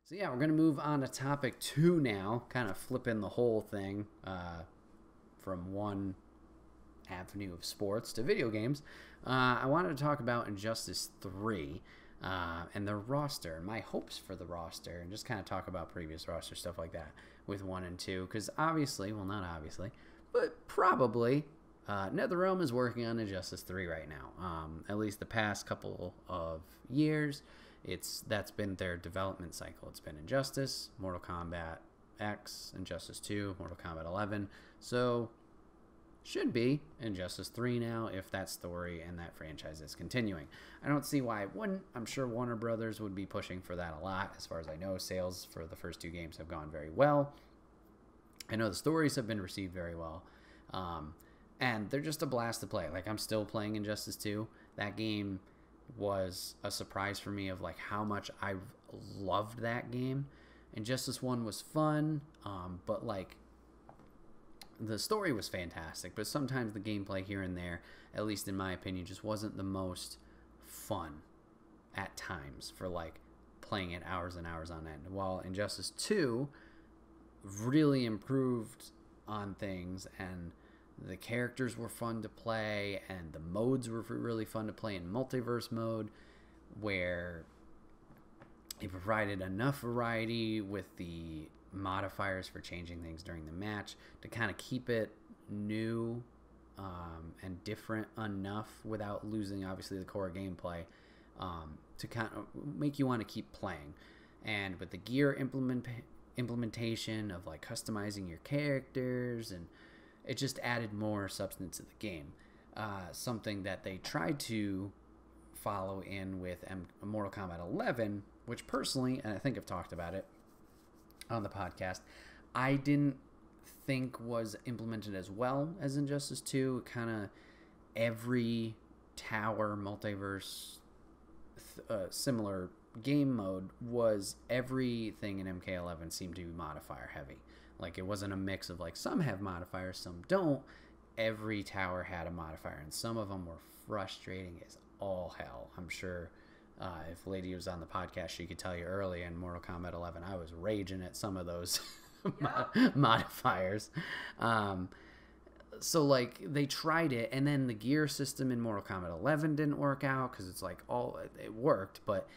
So yeah, we're going to move on to topic 2 now, kind of flipping the whole thing from one avenue of sports to video games. I wanted to talk about Injustice 3 and the roster, my hopes for the roster, and just kind of talk about previous roster stuff like that with 1 and 2, because obviously, well, not obviously, but probably NetherRealm is working on Injustice 3 right now. At least the past couple of years, that's been their development cycle. It's been Injustice, Mortal Kombat X, Injustice 2, Mortal Kombat 11. So should be Injustice 3 now if that story and that franchise is continuing. I don't see why it wouldn't. I'm sure Warner Brothers would be pushing for that a lot. As far as I know, sales for the first 2 games have gone very well. I know the stories have been received very well. And they're just a blast to play. Like, I'm still playing Injustice 2. That game was a surprise for me of like how much I loved that game. Injustice 1 was fun, but like the story was fantastic, but sometimes the gameplay here and there, at least in my opinion, just wasn't the most fun at times for like playing it hours and hours on end. While Injustice 2 really improved on things, and the characters were fun to play, and the modes were really fun to play in multiverse mode, where it provided enough variety with the modifiers for changing things during the match to kind of keep it new and different enough without losing, obviously, the core gameplay, to kind of make you want to keep playing. And with the gear implementation of like customizing your characters, and it just added more substance to the game. Something that they tried to follow in with Mortal Kombat 11, which personally, and I think I've talked about it on the podcast, I didn't think was implemented as well as Injustice 2. Kind of every tower multiverse similar game mode was everything in MK11 seemed to be modifier heavy. Like, it wasn't a mix of like some have modifiers, some don't. Every tower had a modifier, and some of them were frustrating as all hell. I'm sure if Lady was on the podcast, she could tell you early in Mortal Kombat 11, I was raging at some of those modifiers. So like they tried it, and then the gear system in Mortal Kombat 11 didn't work out because it's like it worked, but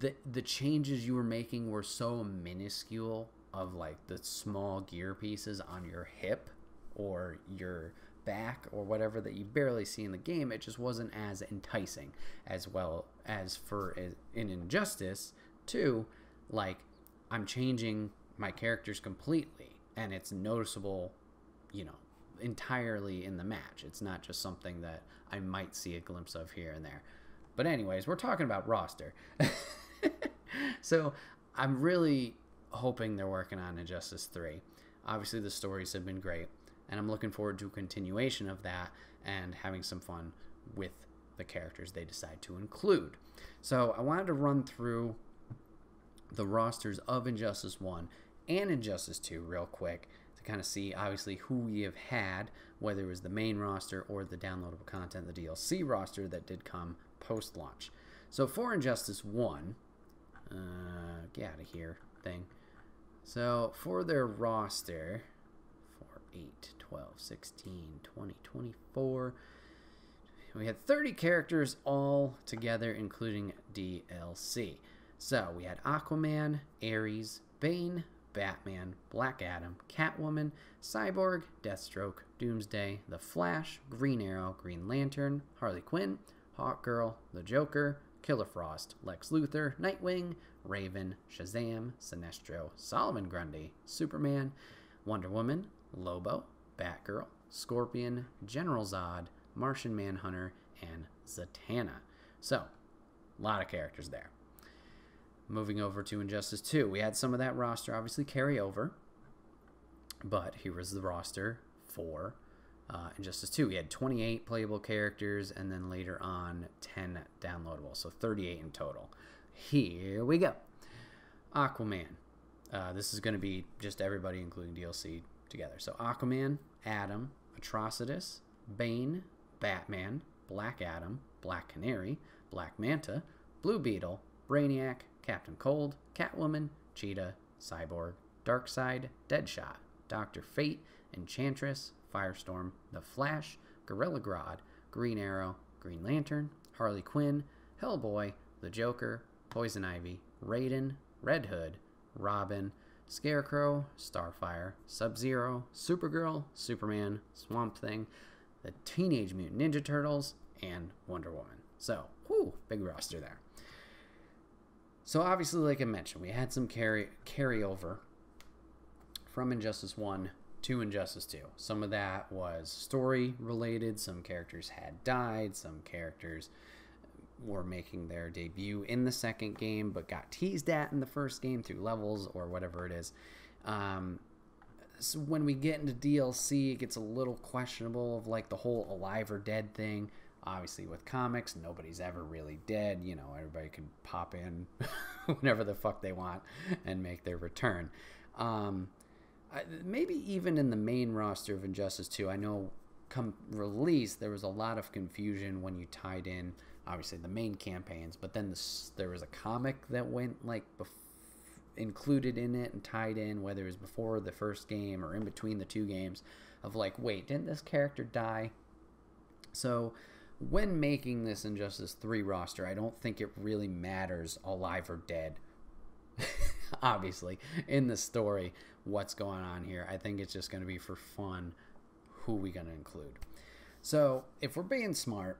the changes you were making were so minuscule, of like the small gear pieces on your hip or your back or whatever that you barely see in the game. It just wasn't as enticing as well as in Injustice 2. Like, I'm changing my characters completely, and it's noticeable, entirely in the match. It's not just something that I might see a glimpse of here and there. But anyways, we're talking about roster. So I'm really hoping they're working on Injustice 3. Obviously, the stories have been great, and I'm looking forward to a continuation of that and having some fun with the characters they decide to include. So I wanted to run through the rosters of Injustice 1 and Injustice 2 real quick to kind of see, obviously, who we have had, whether it was the main roster or the downloadable content, the DLC roster that did come post-launch. So for Injustice 1, get out of here thing. So for their roster, 4, 8, 12, 16, 20, 24, we had 30 characters all together, including DLC. So we had Aquaman, Ares, Bane, Batman, Black Adam, Catwoman, Cyborg, Deathstroke, Doomsday, The Flash, Green Arrow, Green Lantern, Harley Quinn, Hawkgirl, The Joker, Killer Frost, Lex Luthor, Nightwing, Raven, Shazam, Sinestro, Solomon Grundy, Superman, Wonder Woman, Lobo, Batgirl, Scorpion, General Zod, Martian Manhunter, and Zatanna. So, a lot of characters there. Moving over to Injustice 2, we had some of that roster obviously carry over, but here was the roster for Injustice 2. We had 28 playable characters, and then later on 10 downloadable, so 38 in total. Here we go. Aquaman. This is going to be just everybody, including DLC, together. So Aquaman, Adam, Atrocitus, Bane, Batman, Black Adam, Black Canary, Black Manta, Blue Beetle, Brainiac, Captain Cold, Catwoman, Cheetah, Cyborg, Darkseid, Deadshot, Dr. Fate, Enchantress, Firestorm, The Flash, Gorilla Grodd, Green Arrow, Green Lantern, Harley Quinn, Hellboy, the Joker, Poison Ivy, Raiden, Red Hood, Robin, Scarecrow, Starfire, Sub-Zero, Supergirl, Superman, Swamp Thing, the Teenage Mutant Ninja Turtles, and Wonder Woman. So, whew, big roster there. So obviously, like I mentioned, we had some carryover from Injustice 1 to Injustice 2. Some of that was story related. Some characters had died. Some characters were making their debut in the second game but got teased at in the first game through levels or whatever it is. So when we get into DLC, it gets a little questionable of like the whole alive or dead thing. Obviously, with comics, nobody's ever really dead. You know, everybody can pop in whenever the fuck they want and make their return. Maybe even in the main roster of Injustice 2, I know come release, there was a lot of confusion when you tied in, obviously, the main campaigns, but then there was a comic that went, like, included in it and tied in, whether it was before the first game or in between the two games, of like, wait, didn't this character die? So when making this Injustice 3 roster, I don't think it really matters alive or dead. Obviously, in the story, what's going on here. I think it's just going to be for fun who we going to include. So if we're being smart,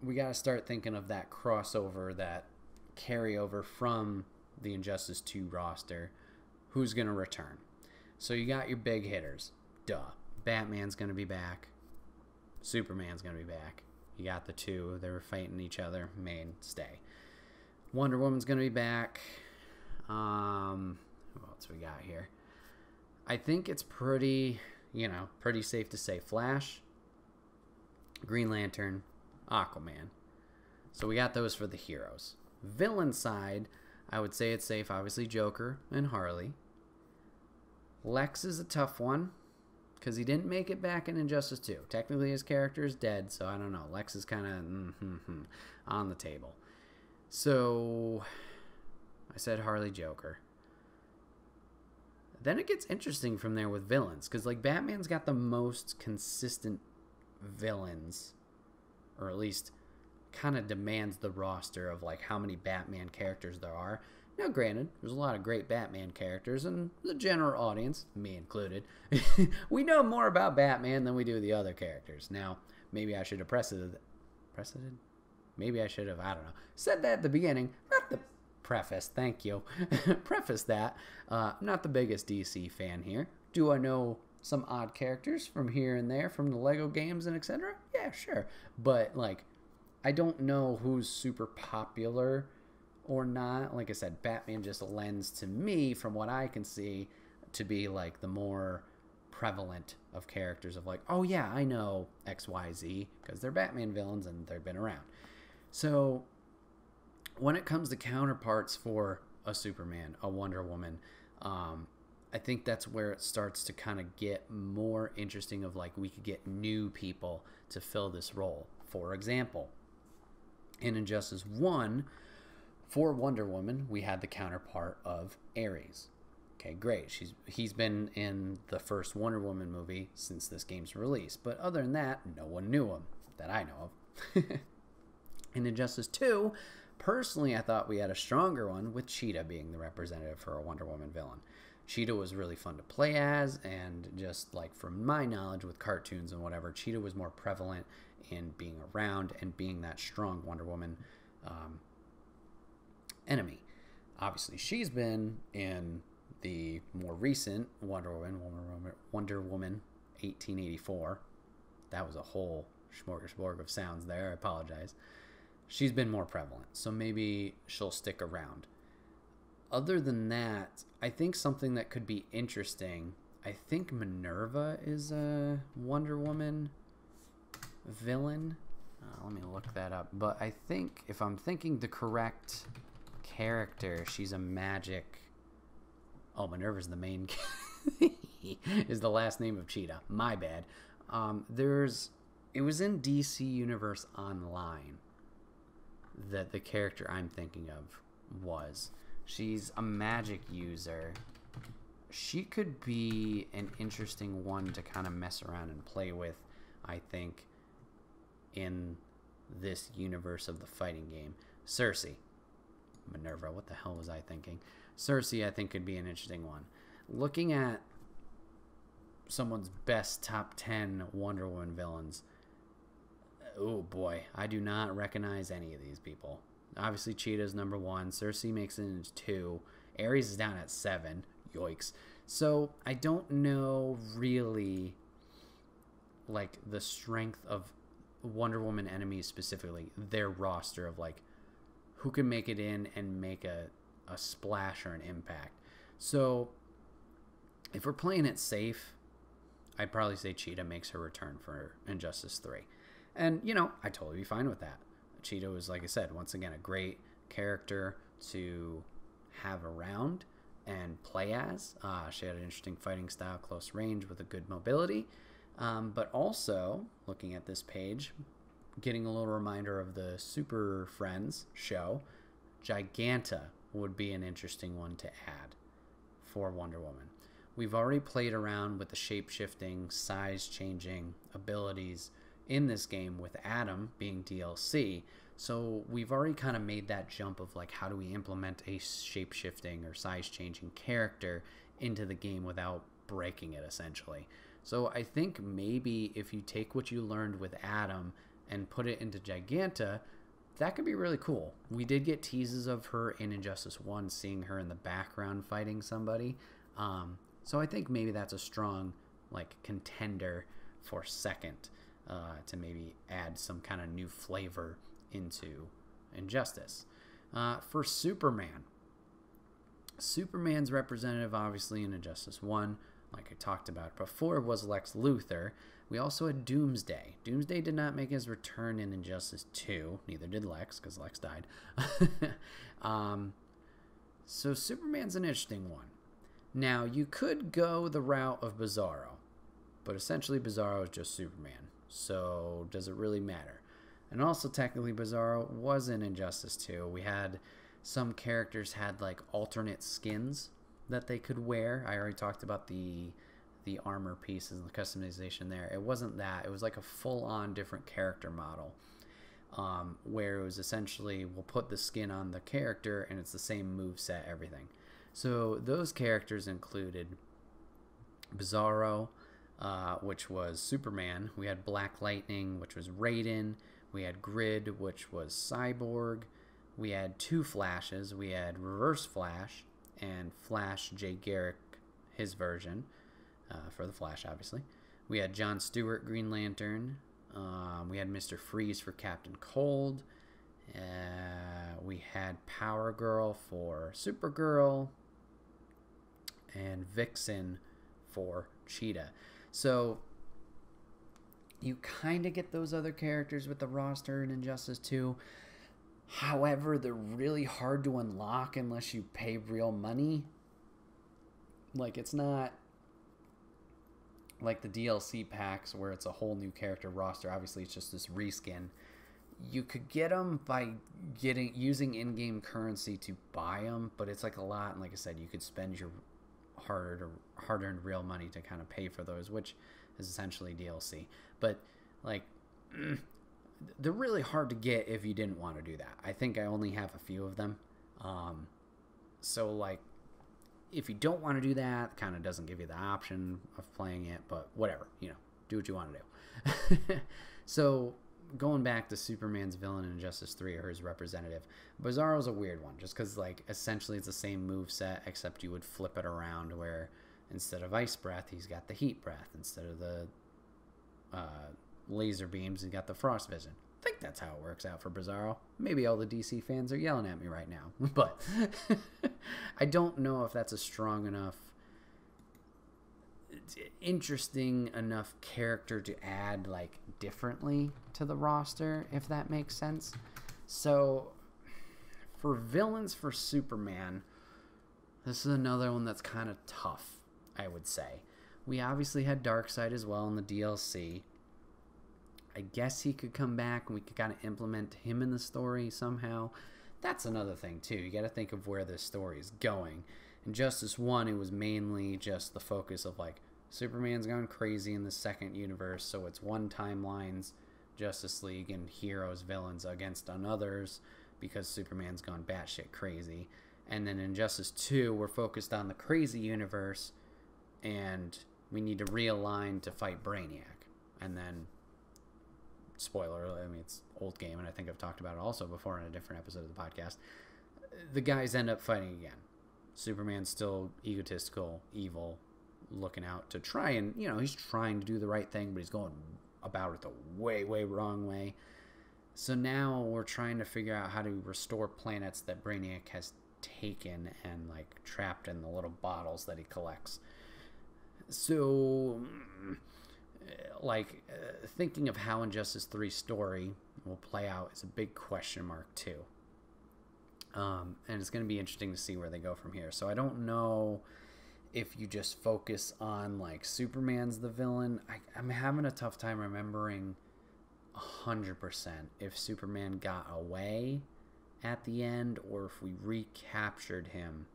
we got to start thinking of that crossover, that carryover from the Injustice 2 roster. Who's going to return? So you got your big hitters. Duh. Batman's going to be back. Superman's going to be back. You got the two. They were fighting each other. Mainstay. Wonder Woman's going to be back. Who else we got here? I think it's pretty safe to say Flash, Green Lantern, Aquaman. So we got those for the heroes. Villain side, I would say it's safe. Obviously, Joker and Harley. Lex is a tough one because he didn't make it back in Injustice 2. Technically, his character is dead, so I don't know. Lex is kind of on the table. So I said Harley, Joker. Then it gets interesting from there with villains, because like Batman's got the most consistent villains, or at least kind of demands the roster of like how many Batman characters there are. Now granted, there's a lot of great Batman characters, and the general audience, me included, we know more about Batman than we do the other characters. Now maybe I should have maybe I should have, I don't know, said that at the beginning, not the preface, thank you. Preface that. Not the biggest DC fan here. Do I know some odd characters from here and there from the Lego games and etc.? Yeah, sure. But, like, I don't know who's super popular or not. Like I said, Batman just lends to me, from what I can see, to be, like, the more prevalent of characters of, like, oh, yeah, I know XYZ, because they're Batman villains and they've been around. So when it comes to counterparts for a Superman, a Wonder Woman, I think that's where it starts to kind of get more interesting of like we could get new people to fill this role. For example, in Injustice 1, for Wonder Woman, we had the counterpart of Ares. Okay, great. He's been in the first Wonder Woman movie since this game's release. But other than that, no one knew him that I know of. In Injustice 2, personally, I thought we had a stronger one with Cheetah being the representative for a Wonder Woman villain. Cheetah was really fun to play as, and just like from my knowledge with cartoons and whatever, Cheetah was more prevalent in being around and being that strong Wonder Woman enemy. Obviously, she's been in the more recent Wonder Woman 1884. That was a whole smorgasbord of sounds there. I apologize. She's been more prevalent, so maybe she'll stick around. Other than that, I think something that could be interesting, I think Minerva is a Wonder Woman villain. Let me look that up. But I think, if I'm thinking the correct character, she's a magic... Oh, Minerva's the main... is the last name of Cheetah. My bad. It was in DC Universe Online that the character I'm thinking of was. She's a magic user. She could be an interesting one to kind of mess around and play with, I think, in this universe of the fighting game. Cersei Minerva, what the hell was I thinking? Cersei, I think, could be an interesting one. Looking at someone's best top 10 Wonder Woman villains, oh boy, I do not recognize any of these people. Obviously, Cheetah's number 1. Cersei makes it into 2. Ares is down at 7. Yoicks. So, I don't know really, like, the strength of Wonder Woman enemies specifically. Their roster of, like, who can make it in and make a splash or an impact. So, if we're playing it safe, I'd probably say Cheetah makes her return for Injustice 3. And, you know, I'd totally be fine with that. Cheetah was, like I said, once again, a great character to have around and play as. She had an interesting fighting style, close range with a good mobility. But also, looking at this page, getting a little reminder of the Super Friends show, Giganta would be an interesting one to add for Wonder Woman. We've already played around with the shape-shifting, size-changing abilities in this game with Adam being DLC, so we've already kind of made that jump of like, how do we implement a shape-shifting or size-changing character into the game without breaking it, essentially. So I think maybe if you take what you learned with Adam and put it into Giganta, that could be really cool. We did get teases of her in Injustice 1, seeing her in the background fighting somebody. So I think maybe that's a strong like contender for second, to maybe add some kind of new flavor into Injustice. For Superman. Superman's representative, obviously, in Injustice 1, like I talked about before, was Lex Luthor. We also had Doomsday. Doomsday did not make his return in Injustice 2. Neither did Lex, because Lex died. So Superman's an interesting one. Now, you could go the route of Bizarro, but essentially Bizarro is just Superman. So does it really matter? And also, technically, Bizarro was in Injustice 2. We had some characters had like alternate skins that they could wear. I already talked about the armor pieces and the customization there. It wasn't that. It was like a full-on different character model, where it was essentially, we'll put the skin on the character and it's the same moveset, everything. So those characters included Bizarro, which was Superman. We had Black Lightning, which was Raiden. We had Grid, which was Cyborg. We had two Flashes. We had Reverse Flash and Flash Jay Garrick, his version, for the Flash, obviously. We had John Stewart, Green Lantern. We had Mr. Freeze for Captain Cold. We had Power Girl for Supergirl. And Vixen for Cheetah. So you kind of get those other characters with the roster in Injustice 2. However, they're really hard to unlock unless you pay real money. Like, it's not like the DLC packs where it's a whole new character roster. Obviously, it's just this reskin. You could get them by using in-game currency to buy them, but it's like a lot. And like I said, you could spend your hard-earned real money to kind of pay for those, which is essentially DLC. But like, they're really hard to get if you didn't want to do that. I think I only have a few of them. So like, if you don't want to do that, it kind of doesn't give you the option of playing it, but whatever, you know, do what you want to do. So going back to Superman's villain in Injustice 3, or his representative, Bizarro's a weird one, just because like essentially it's the same move set, except you would flip it around where instead of ice breath, he's got the heat breath. Instead of the laser beams, he's got the frost vision. I think that's how it works out for Bizarro. Maybe all the DC fans are yelling at me right now, but I don't know if that's a strong enough, interesting enough character to add like differently to the roster, if that makes sense. So for villains for Superman, this is another one that's kind of tough, I would say. We obviously had Darkseid as well in the DLC. I guess he could come back and we could kind of implement him in the story somehow. that's another thing too. You got to think of where this story is going. In Justice 1, it was mainly just the focus of like Superman's gone crazy in the second universe, so it's one timeline's Justice League and heroes, villains against others because Superman's gone batshit crazy. And then in Justice 2, we're focused on the crazy universe, and we need to realign to fight Brainiac. And then, spoiler, I mean, it's old game, and I think I've talked about it also before in a different episode of the podcast. The guys end up fighting again. Superman's still egotistical, evil, looking out to try and, you know, he's trying to do the right thing, but he's going about it the way, way wrong way. So now we're trying to figure out how to restore planets that Brainiac has taken and like trapped in the little bottles that he collects. So thinking of how Injustice 3 story will play out is a big question mark too. And it's going to be interesting to see where they go from here. So I don't know if you just focus on like Superman's the villain. I'm having a tough time remembering 100% if Superman got away at the end or if we recaptured him.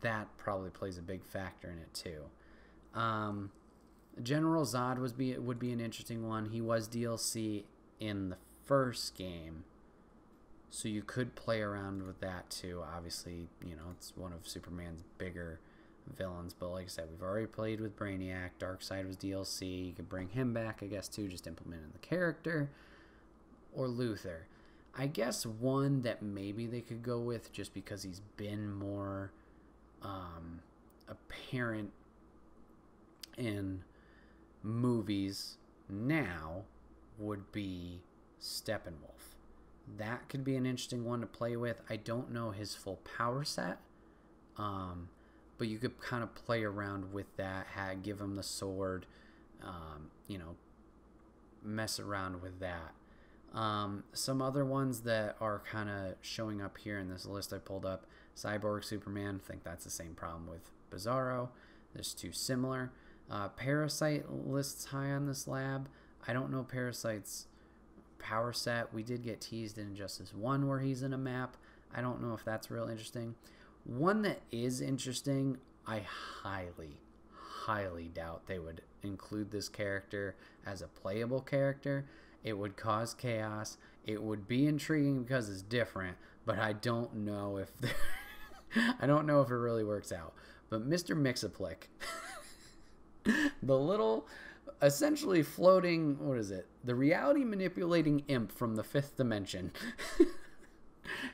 That probably plays a big factor in it too. General Zod would be an interesting one. He was DLC in the first game, so you could play around with that too. Obviously, you know, it's one of Superman's bigger villains, but like I said, we've already played with Brainiac. Darkseid was DLC. You could bring him back, I guess, too, just implementing the character. Or Luthor. I guess one that maybe they could go with just because he's been more apparent in movies now would be Steppenwolf. That could be an interesting one to play with. I don't know his full power set, but you could kind of play around with that, give him the sword, you know, mess around with that. Some other ones that are kind of showing up here in this list I pulled up: Cyborg Superman. I think that's the same problem with Bizarro. There's two similar. Parasite lists high on this lab. I don't know Parasite's power set. We did get teased in Injustice 1 where he's in a map. I don't know if that's real interesting. One that is interesting, I highly doubt they would include this character as a playable character. It would cause chaos. It would be intriguing because it's different, but I don't know if I don't know if it really works out. But Mr. Mixaplick, the little essentially floating, what is it? The reality manipulating imp from the fifth dimension.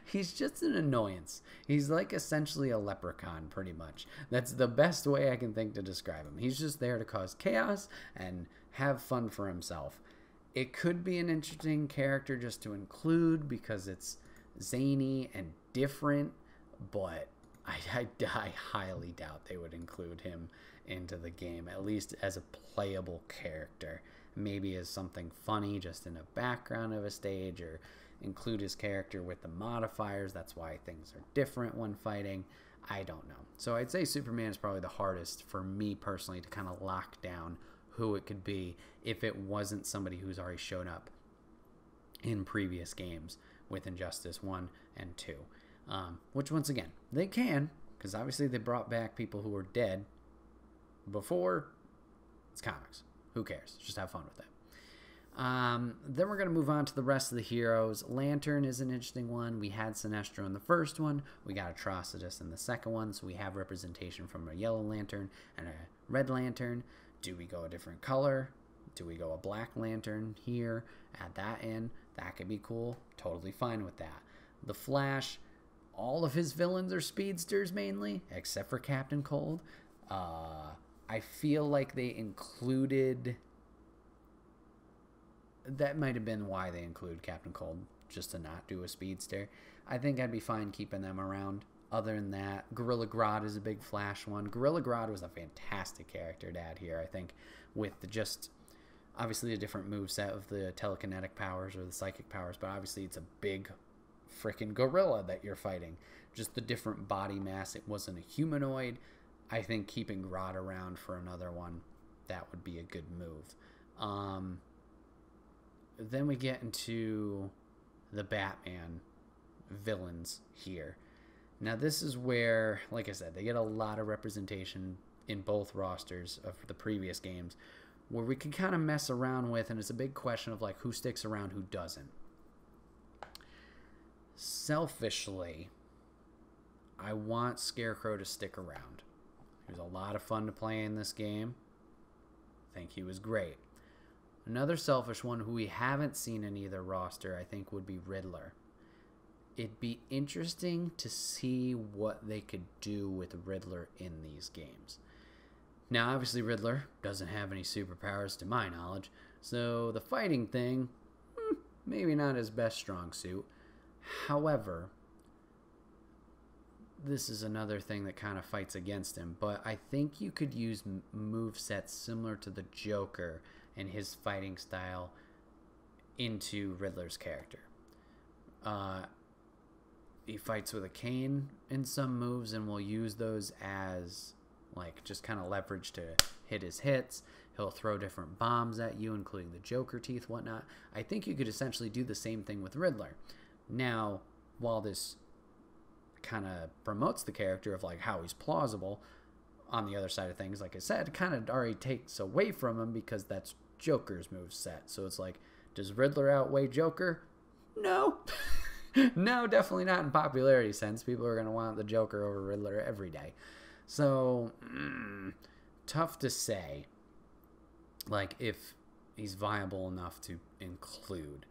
He's just an annoyance. He's like essentially a leprechaun, pretty much. That's the best way I can think to describe him. He's just there to cause chaos and have fun for himself. It could be an interesting character just to include because it's zany and different, but I highly doubt they would include him into the game, at least as a playable character. Maybe as something funny just in the background of a stage, or include his character with the modifiers. That's why things are different when fighting. I don't know. So I'd say Superman is probably the hardest for me personally to kind of lock down who it could be if it wasn't somebody who's already shown up in previous games with Injustice 1 and 2. Which, once again, they can, because obviously they brought back people who were dead before. It's comics. Who cares? Just have fun with it. Then we're going to move on to the rest of the heroes. Lantern is an interesting one. We had Sinestro in the first one. We got Atrocitus in the second one. So we have representation from a yellow lantern and a red lantern. Do we go a different color? Do we go a black lantern here? Add that in. That could be cool. Totally fine with that. The Flash, all of his villains are speedsters mainly, except for Captain Cold. I feel like they included... That might have been why they include Captain Cold, just to not do a speedster. I think I'd be fine keeping them around. Other than that, Gorilla Grodd is a big Flash one. Gorilla Grodd was a fantastic character to add here, I think, with just obviously a different moveset of the telekinetic powers or the psychic powers, but obviously it's a big freaking gorilla that you're fighting. Just the different body mass. It wasn't a humanoid. I think keeping Grodd around for another one, that would be a good move. then we get into the Batman villains here. Now, this is where, like I said, they get a lot of representation in both rosters of the previous games, where we can kind of mess around with, and it's a big question of like who sticks around, who doesn't. Selfishly, I want Scarecrow to stick around. He was a lot of fun to play in this game. I think he was great. Another selfish one who we haven't seen in either roster, I think, would be Riddler. It'd be interesting to see what they could do with Riddler in these games. Now, obviously, Riddler doesn't have any superpowers to my knowledge, so the fighting thing, maybe not his best strong suit. However, this is another thing that kind of fights against him, but I think you could use movesets similar to the Joker and his fighting style into Riddler's character. He fights with a cane in some moves, and will use those as like just kind of leverage to hit his hits. He'll throw different bombs at you, including the Joker teeth, whatnot. I think you could essentially do the same thing with Riddler. Now, while this kind of promotes the character of like how he's plausible, on the other side of things, like I said, it kind of already takes away from him because that's Joker's moveset. So it's like, does Riddler outweigh Joker? No. No, definitely not in popularity sense. People are going to want the Joker over Riddler every day. So, tough to say, like, if he's viable enough to include.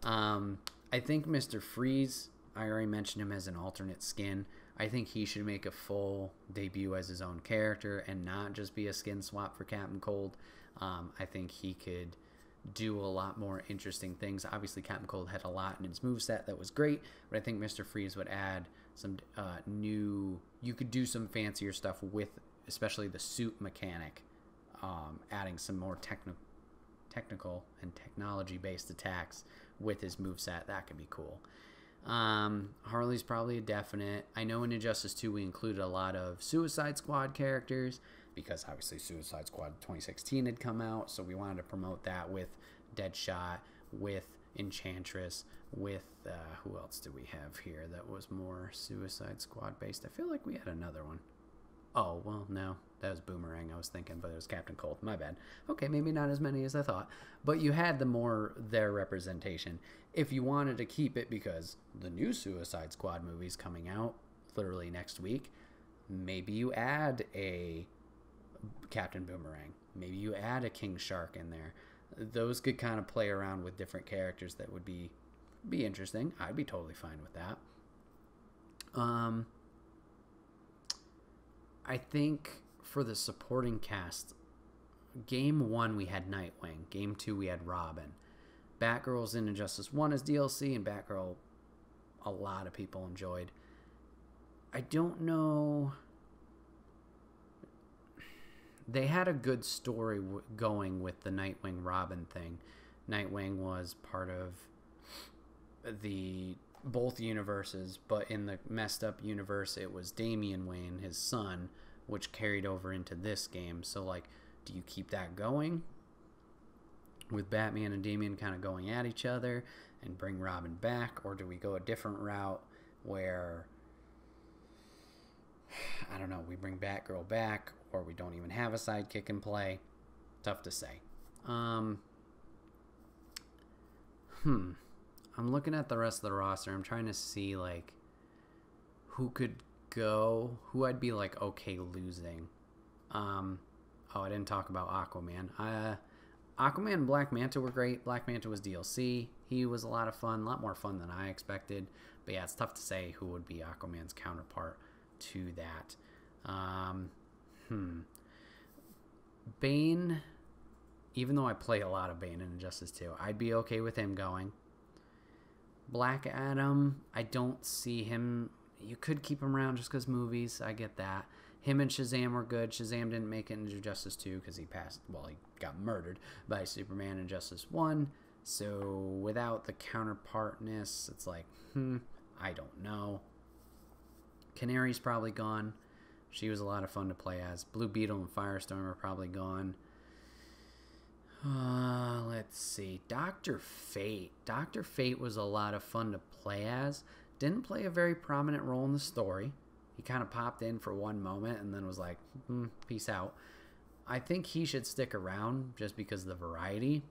I think Mr. Freeze, I already mentioned him as an alternate skin. I think he should make a full debut as his own character and not just be a skin swap for Captain Cold. I think he could do a lot more interesting things. Obviously, Captain Cold had a lot in his moveset that was great, but I think Mr. Freeze would add some new... You could do some fancier stuff with especially the suit mechanic, adding some more technical and technology-based attacks with his moveset. That could be cool. Harley's probably a definite. I know in Injustice 2 we included a lot of Suicide Squad characters because obviously Suicide Squad 2016 had come out, so we wanted to promote that with Deadshot, with Enchantress, with who else do we have here that was more Suicide Squad based? I feel like we had another one. Oh, well, no, that was Boomerang I was thinking, but it was Captain Cold. My bad. Okay, maybe not as many as I thought, but you had their representation. If you wanted to keep it, because the new Suicide Squad movie's coming out literally next week, maybe you add a Captain Boomerang. Maybe you add a King Shark in there. Those could kind of play around with different characters that would be interesting. I'd be totally fine with that. I think for the supporting cast, Game 1 we had Nightwing. Game 2 we had Robin. Batgirl's in Injustice 1 as DLC, and Batgirl a lot of people enjoyed. I don't know... They had a good story going with the Nightwing Robin thing. Nightwing was part of the both universes, but in the messed up universe it was Damian Wayne, his son, which carried over into this game. So like, do you keep that going with Batman and Damian kind of going at each other and bring Robin back, or do we go a different route where, I don't know, we bring Batgirl back, or we don't even have a sidekick in play? Tough to say. I'm looking at the rest of the roster. I'm trying to see, like, who could go, who I'd be, like, okay losing. Oh, I didn't talk about Aquaman. Aquaman and Black Manta were great. Black Manta was DLC. He was a lot of fun, a lot more fun than I expected. But yeah, it's tough to say who would be Aquaman's counterpart to that. Bane, even though I play a lot of Bane in Injustice 2, I'd be okay with him going. Black Adam, I don't see him. You could keep him around just because movies. I get that. Him and Shazam were good. Shazam didn't make it into Injustice 2 because he got murdered by Superman in Justice 1. So without the counterpartness, it's like, I don't know. Canary's probably gone. She was a lot of fun to play as. Blue Beetle and Firestorm are probably gone. Let's see. Dr. Fate. Dr. Fate was a lot of fun to play as. Didn't play a very prominent role in the story. He kind of popped in for one moment and then was like, peace out. I think he should stick around just because of the variety.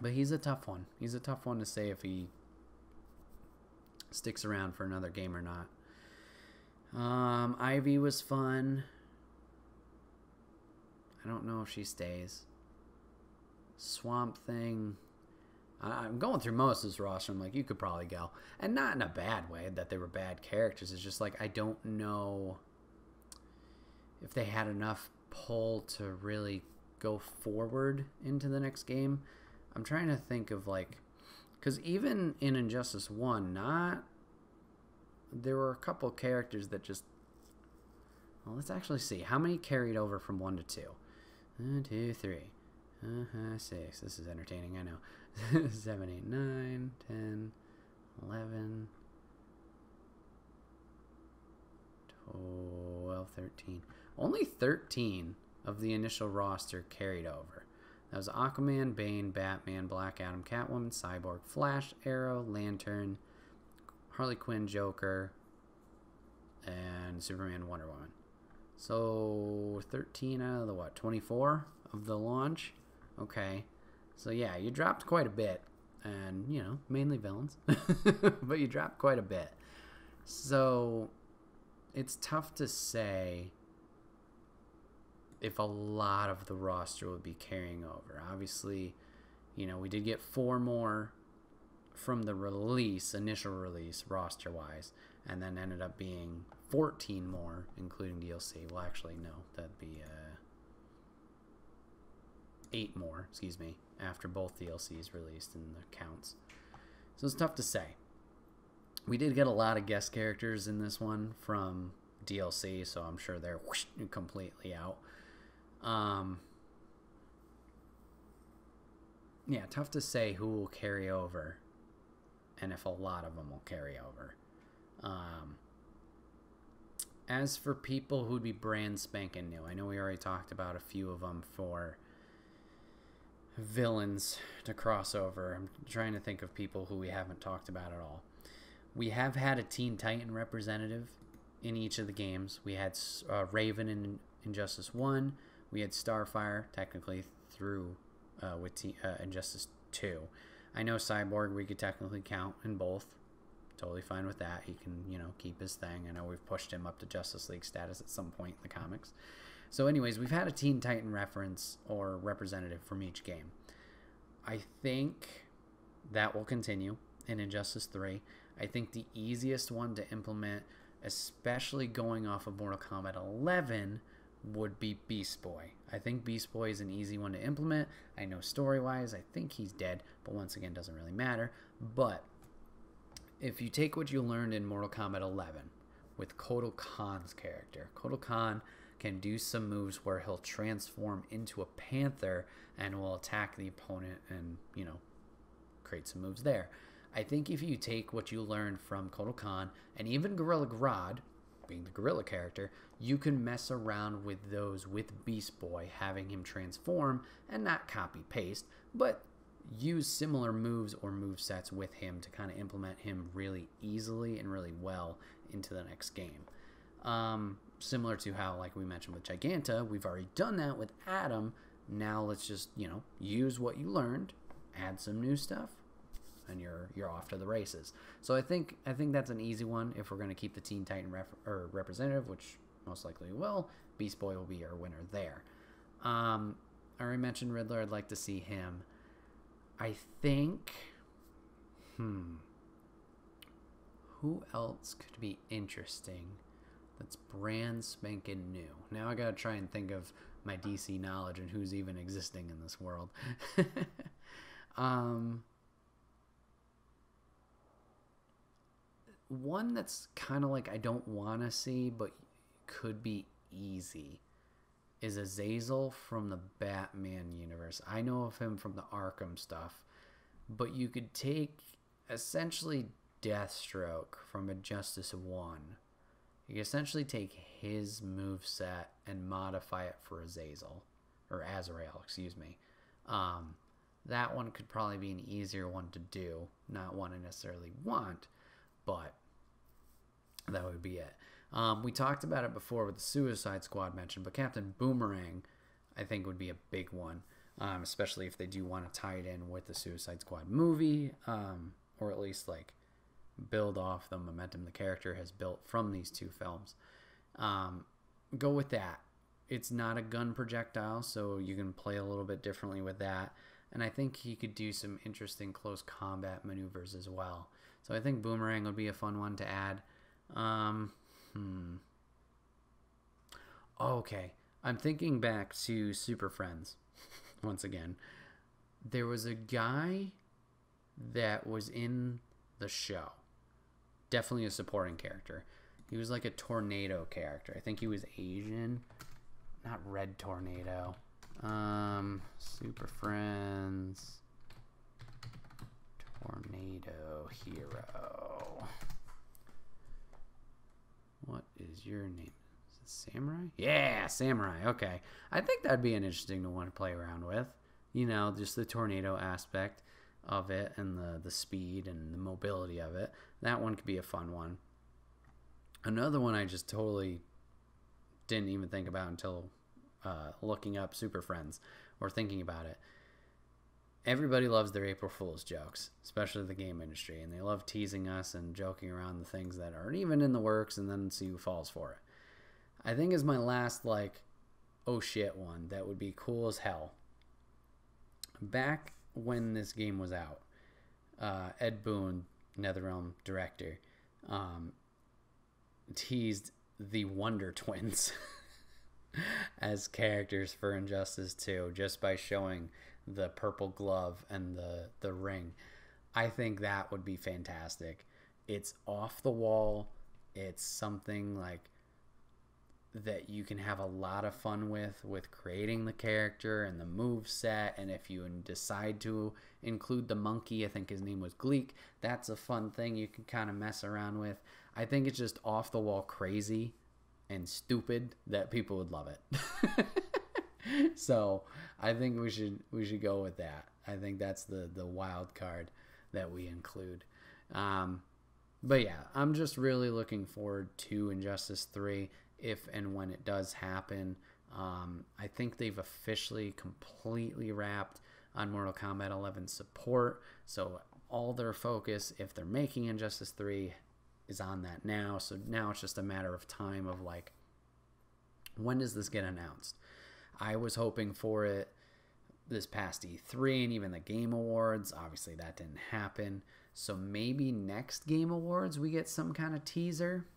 But he's a tough one. He's a tough one to say if he sticks around for another game or not. Ivy was fun. I don't know if she stays. Swamp Thing. I'm going through most of this roster. I'm like, you could probably go. And not in a bad way that they were bad characters. It's just like, I don't know if they had enough pull to really go forward into the next game. I'm trying to think of like, because even in Injustice 1, there were a couple characters that just, well, let's actually see. How many carried over from 1 to 2? 1, 2, 3. 6. This is entertaining, I know. 7, 8, 9, 10, 11, 12, 13. Only 13 of the initial roster carried over. That was Aquaman, Bane, Batman, Black Adam, Catwoman, Cyborg, Flash, Arrow, Lantern, Harley Quinn, Joker, and Superman, Wonder Woman. So 13 out of the 24 of the launch? Okay. So yeah, you dropped quite a bit. And, mainly villains. But you dropped quite a bit. So it's tough to say if a lot of the roster would be carrying over. Obviously, we did get 4 more from the initial release, roster-wise, and then ended up being 14 more, including DLC. Well, actually, no, that'd be 8 more, after both DLCs released in the counts. So it's tough to say. We did get a lot of guest characters in this one from DLC, so I'm sure they're completely out. Yeah, tough to say who will carry over and if a lot of them will carry over. As for people who'd be brand spanking new, I know we already talked about a few of them for villains to cross over. I'm trying to think of people who we haven't talked about at all. We have had a Teen Titan representative in each of the games. We had Raven in Injustice 1. We had Starfire, technically, through with Injustice 2. I know Cyborg we could technically count in both. Totally fine with that. He can, keep his thing. I know we've pushed him up to Justice League status at some point in the comics. So anyways, we've had a Teen Titan reference or representative from each game. I think that will continue in Injustice 3. I think the easiest one to implement, especially going off of Mortal Kombat 11, would be Beast Boy. I think Beast Boy is an easy one to implement. I know story-wise, I think he's dead, but once again, doesn't really matter. But if you take what you learned in Mortal Kombat 11 with Kotal Khan's character, Kotal Khan can do some moves where he'll transform into a panther and will attack the opponent and, create some moves there. I think if you take what you learned from Kotal Khan and even Gorilla Grodd, being the gorilla character, you can mess around with those with Beast Boy, having him transform and not copy paste, but use similar moves or move sets with him to kind of implement him really easily and really well into the next game. Similar to how, like we mentioned with Giganta, we've already done that with Adam. Now let's just, use what you learned, add some new stuff, and you're off to the races. So I think that's an easy one if we're going to keep the Teen Titan representative, which most likely will. Beast Boy will be our winner there. I already mentioned Riddler. I'd like to see him. I think, who else could be interesting that's brand spanking new? Now I gotta try and think of my DC knowledge and who's even existing in this world. One that's kind of like I don't want to see, but could be easy, is Azazel from the Batman universe. I know of him from the Arkham stuff, but you could take essentially Deathstroke from Injustice 1. You could essentially take his moveset and modify it for Azazel, or Azrael, excuse me. That one could probably be an easier one to do. Not one I necessarily want, but that would be it. We talked about it before with the Suicide Squad mention, but Captain Boomerang, I think, would be a big one, especially if they do want to tie it in with the Suicide Squad movie, or at least like build off the momentum the character has built from these two films. Go with that. It's not a gun projectile, so you can play a little bit differently with that. And I think he could do some interesting close combat maneuvers as well. So I think Boomerang would be a fun one to add. Okay. I'm thinking back to Super Friends once again. There was a guy that was in the show. Definitely a supporting character. He was like a tornado character. I think he was Asian. Not Red Tornado. Super Friends. Tornado Hero. What is your name? Is it Samurai? Yeah, Samurai. Okay. I think that'd be an interesting one to play around with. You know, just the tornado aspect of it and the speed and the mobility of it. That one could be a fun one. Another one I just totally didn't even think about until looking up Super Friends or thinking about it. Everybody loves their April Fool's jokes, especially the game industry, and they love teasing us and joking around the things that aren't even in the works and then see who falls for it. I think is my last, like, oh shit one that would be cool as hell. Back when this game was out, Ed Boon, NetherRealm director, teased the Wonder Twins as characters for Injustice 2 just by showing the purple glove and the ring. I think that would be fantastic. It's off the wall. It's something like that you can have a lot of fun with creating the character and the move set. And if you decide to include the monkey, I think his name was Gleek, that's a fun thing you can kind of mess around with. I think it's just off the wall crazy and stupid that people would love it. So I think we should go with that. I think that's the wild card that we include. But yeah, I'm just really looking forward to Injustice 3 if and when it does happen. I think they've officially completely wrapped on Mortal Kombat 11 support. So all their focus, if they're making Injustice 3, is on that now. So now it's just a matter of time of like, when does this get announced? I was hoping for it this past E3 and even the Game Awards. Obviously that didn't happen. So maybe next Game Awards we get some kind of teaser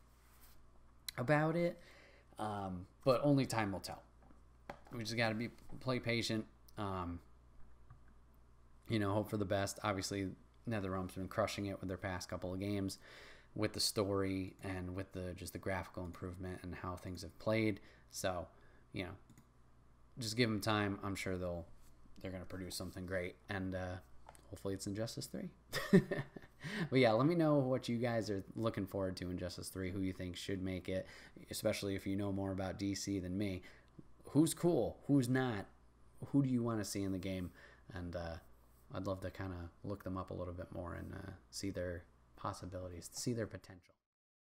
about it. But only time will tell. We just got to play patient. Hope for the best. Obviously NetherRealm's been crushing it with their past couple of games, with the story and with the graphical improvement and how things have played. So, just give them time. I'm sure they're going to produce something great, and hopefully it's Injustice 3. But yeah, let me know what you guys are looking forward to in Injustice 3, who you think should make it, especially if you know more about DC than me. Who's cool? Who's not? Who do you want to see in the game? And I'd love to kind of look them up a little bit more and see their possibilities, see their potential.